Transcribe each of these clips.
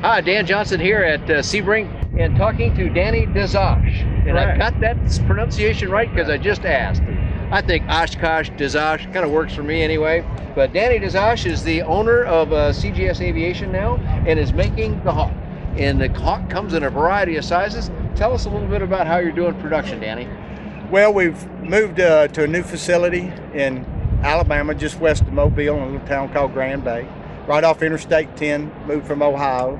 Hi, Dan Johnson here at Sebring and talking to Danny Dezash. And Correct. I got that pronunciation right because I just asked. I think Oshkosh, Dezash kind of works for me anyway. But Danny Dezash is the owner of CGS Aviation now and is making the Hawk. And the Hawk comes in a variety of sizes. Tell us a little bit about how you're doing production, Danny. Well, we've moved to a new facility in Alabama, just west of Mobile, in a little town called Grand Bay, right off Interstate 10. Moved from Ohio.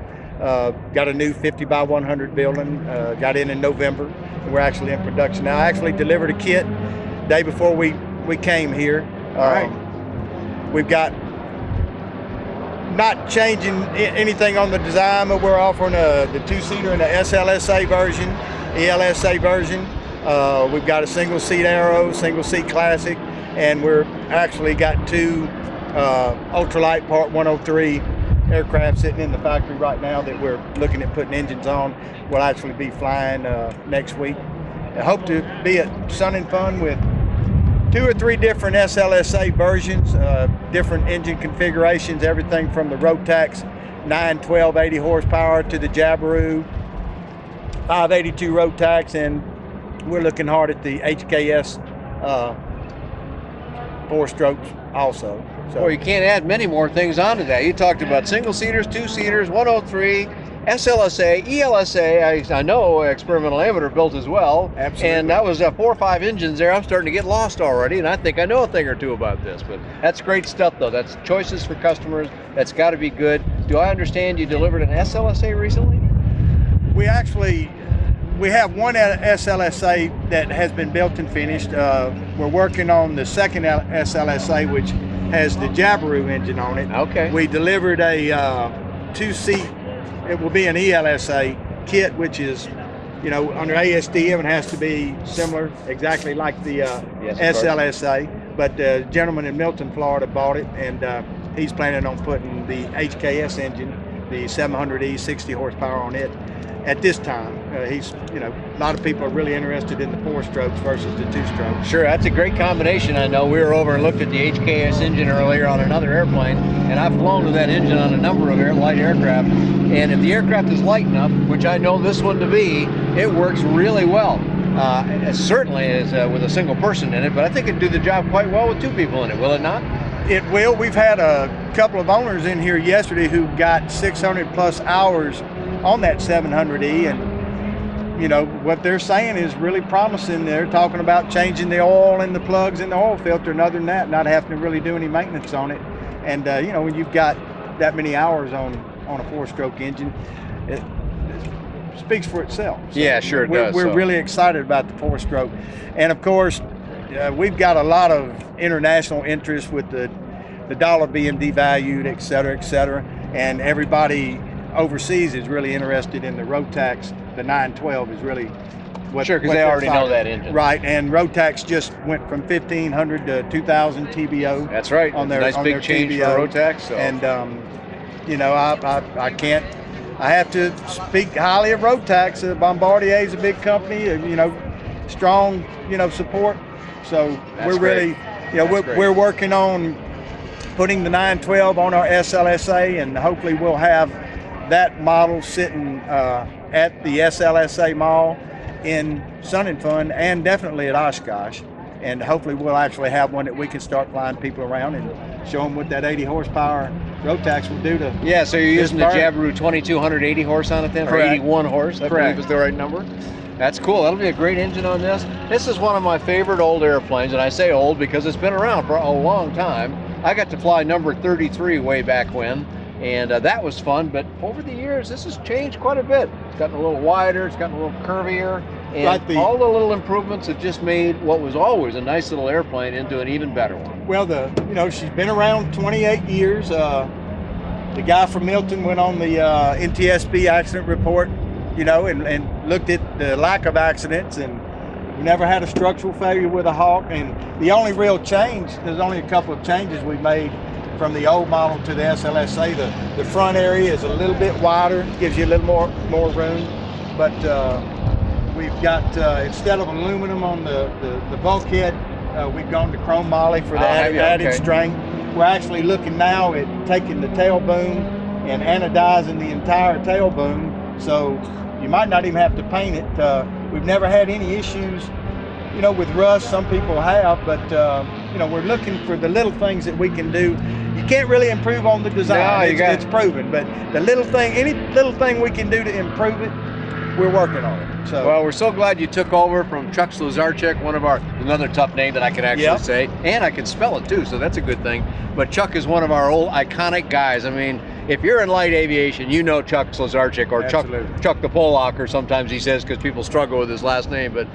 Got a new 50 by 100 building. Got in November. And we're actually in production now. I actually delivered a kit day before we came here. All right. We've got not changing anything on the design, but we're offering the two-seater in the SLSA version, ELSA version. We've got a single seat Aero, single seat Classic, and we're actually got two Ultralight Part 103 aircraft sitting in the factory right now that we're looking at putting engines on. We'll actually be flying next week. I hope to be at Sun and Fun with 2 or 3 different SLSA versions, different engine configurations, everything from the Rotax 912 80 horsepower to the Jabiru 582 Rotax, and we're looking hard at the HKS 4-strokes also. So, Well, you can't add many more things onto that. You talked about single seaters, 2-seaters, 103, SLSA, ELSA. I know experimental amateur-built as well. Absolutely. And that was 4 or 5 engines there. I'm starting to get lost already, and I think I know a thing or two about this. But that's great stuff, though. That's choices for customers. That's got to be good. Do I understand you delivered an SLSA recently? we have one SLSA that has been built and finished. We're working on the second SLSA, which has the Jabiru engine on it. Okay. We delivered a 2-seat, it will be an ELSA kit, which is, under ASTM, it has to be similar, exactly like the SLSA. But the gentleman in Milton, Florida bought it, and he's planning on putting the HKS engine, the 700E, 60 horsepower on it at this time. A lot of people are really interested in the 4-strokes versus the 2-strokes. Sure, that's a great combination. I know we were over and looked at the HKS engine earlier on another airplane, and I've flown with that engine on a number of light aircraft. And if the aircraft is light enough, which I know this one to be, it works really well. It certainly is with a single person in it, but I think it'd do the job quite well with 2 people in it, will it not? It will. We've had a couple of owners in here yesterday who got 600 plus hours on that 700E, and what they're saying is really promising. They're talking about changing the oil and the plugs in the oil filter, and other than that, not having to really do any maintenance on it. And when you've got that many hours on a 4-stroke engine, it speaks for itself. So yeah, sure it does. We're really excited about the 4-stroke, and of course, we've got a lot of international interest with the dollar being devalued, et cetera, and everybody overseas is really interested in the Rotax. The 912 is really what. Sure, because they already know that engine. Right, and Rotax just went from 1,500 to 2,000 TBO. That's right. On their nice big their change TBO. for Rotax. So. And I can't. I have to speak highly of Rotax. Bombardier is a big company. Strong support. So That's we're really we're working on putting the 912 on our SLSA, and hopefully we'll have that model sitting at the SLSA mall in Sun and Fun, and definitely at Oshkosh. And hopefully we'll actually have one that we can start flying people around and show them what that 80 horsepower Rotax will do to. Yeah, so you're using the Jabiru 2280 horse on it then, Correct. or 81 horse, I Correct. believe is the right number. That's cool. That'll be a great engine on this. This is one of my favorite old airplanes, and I say old because it's been around for a long time. I got to fly number 33 way back when, and that was fun, but over the years this has changed quite a bit. It's gotten a little wider, it's gotten a little curvier, and all the little improvements have just made what was always a nice little airplane into an even better one. Well, she's been around 28 years. The guy from Milton went on the NTSB accident report, and looked at the lack of accidents, and we never had a structural failure with a Hawk. And the only real change, there's only a couple of changes we made from the old model to the SLSA. The front area is a little bit wider, gives you a little more room, but we've got, instead of aluminum on the bulkhead, we've gone to chrome moly for the added strength. We're actually looking now at taking the tail boom and anodizing the entire tail boom. So you might not even have to paint it. We've never had any issues, you know, with rust. Some people have, but you know, we're looking for the little things that we can do. You can't really improve on the design. No, It's proven, but the little thing, any little thing we can do to improve it, we're working on it. So, well, we're so glad you took over from Chuck Slazarczyk, one of our, another tough name that I can actually Yep. say, and I can spell it too, so that's a good thing. But Chuck is one of our old iconic guys. I mean, if you're in light aviation, you know Chuck Slazarczyk, or Chuck the Pollock, or sometimes he says, because people struggle with his last name. But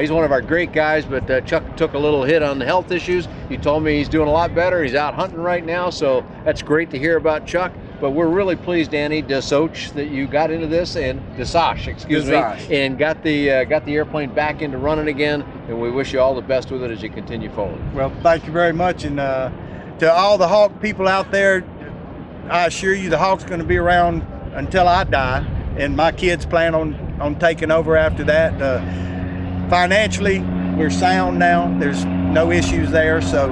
he's one of our great guys. But Chuck took a little hit on the health issues. He told me he's doing a lot better. He's out hunting right now, so that's great to hear about Chuck. But we're really pleased, Danny DeSoch, that you got into this, and DeSoch, excuse me, and got the airplane back into running again. And we wish you all the best with it as you continue forward. well, thank you very much, and to all the Hawk people out there, I assure you the Hawk's going to be around until I die, and my kids plan on taking over after that. Financially, we're sound now. There's no issues there, so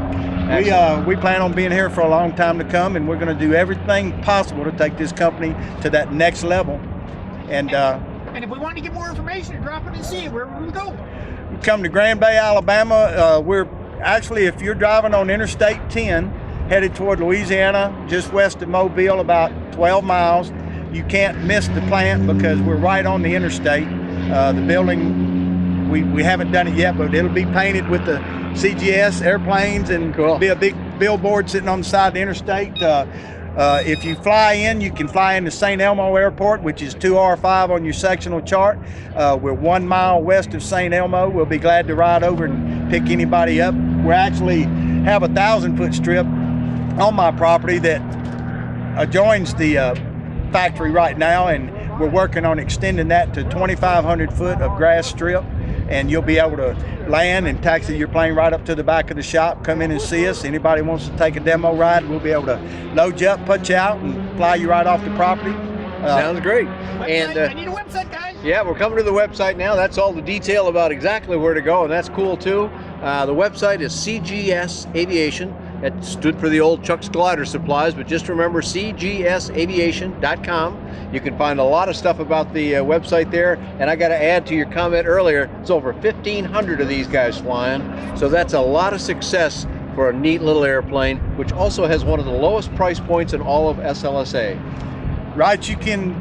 we plan on being here for a long time to come, and we're going to do everything possible to take this company to that next level. And if we want to get more information, drop it and see it. Where would we go? Come to Grand Bay, Alabama. We're actually, if you're driving on Interstate 10, headed toward Louisiana, just west of Mobile, about 12 miles. You can't miss the plant because we're right on the interstate. The building, we haven't done it yet, but it'll be painted with the CGS airplanes, and be a big billboard sitting on the side of the interstate. If you fly in, you can fly into St. Elmo Airport, which is 2R5 on your sectional chart. We're 1 mile west of St. Elmo. We'll be glad to ride over and pick anybody up. We actually have a 1,000-foot strip on my property that adjoins the factory right now, and we're working on extending that to 2,500 foot of grass strip, and you'll be able to land and taxi your plane right up to the back of the shop. Come in and see us. Anybody wants to take a demo ride, we'll be able to load you up, put you out, and fly you right off the property. Sounds great. And I need a website, guys. Yeah, we're coming to the website now. That's all the detail about exactly where to go, and that's cool too. The website is CGS Aviation. It stood for the old Chuck's Glider Supplies, but just remember cgsaviation.com. You can find a lot of stuff about the website there. And I got to add to your comment earlier, it's over 1,500 of these guys flying. So that's a lot of success for a neat little airplane, which also has one of the lowest price points in all of SLSA. Right, you can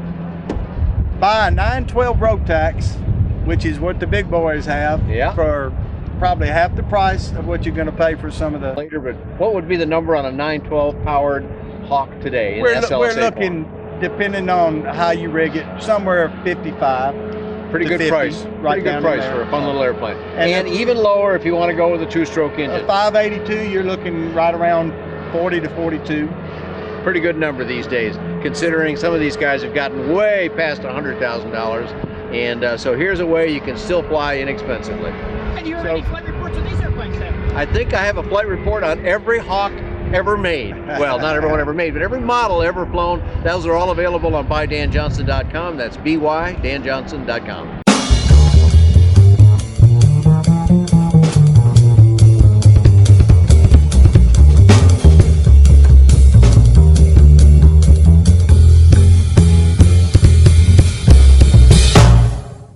buy a 912 Rotax, which is what the big boys have, for probably half the price of what you're going to pay for some of the later. But what would be the number on a 912 powered Hawk today in SLSA? We're looking, depending on how you rig it, somewhere 55. Pretty good 50, price. Right, pretty good price for a fun little airplane. And even lower if you want to go with a two-stroke engine. A 582, you're looking right around 40 to 42. Pretty good number these days, considering some of these guys have gotten way past $100,000. And so here's a way you can still fly inexpensively. And you have any flight reports on these airplanes then? I think I have a flight report on every Hawk ever made. Well, not everyone ever made, but every model ever flown. Those are all available on BuyDanJohnson.com. That's BYDanJohnson.com.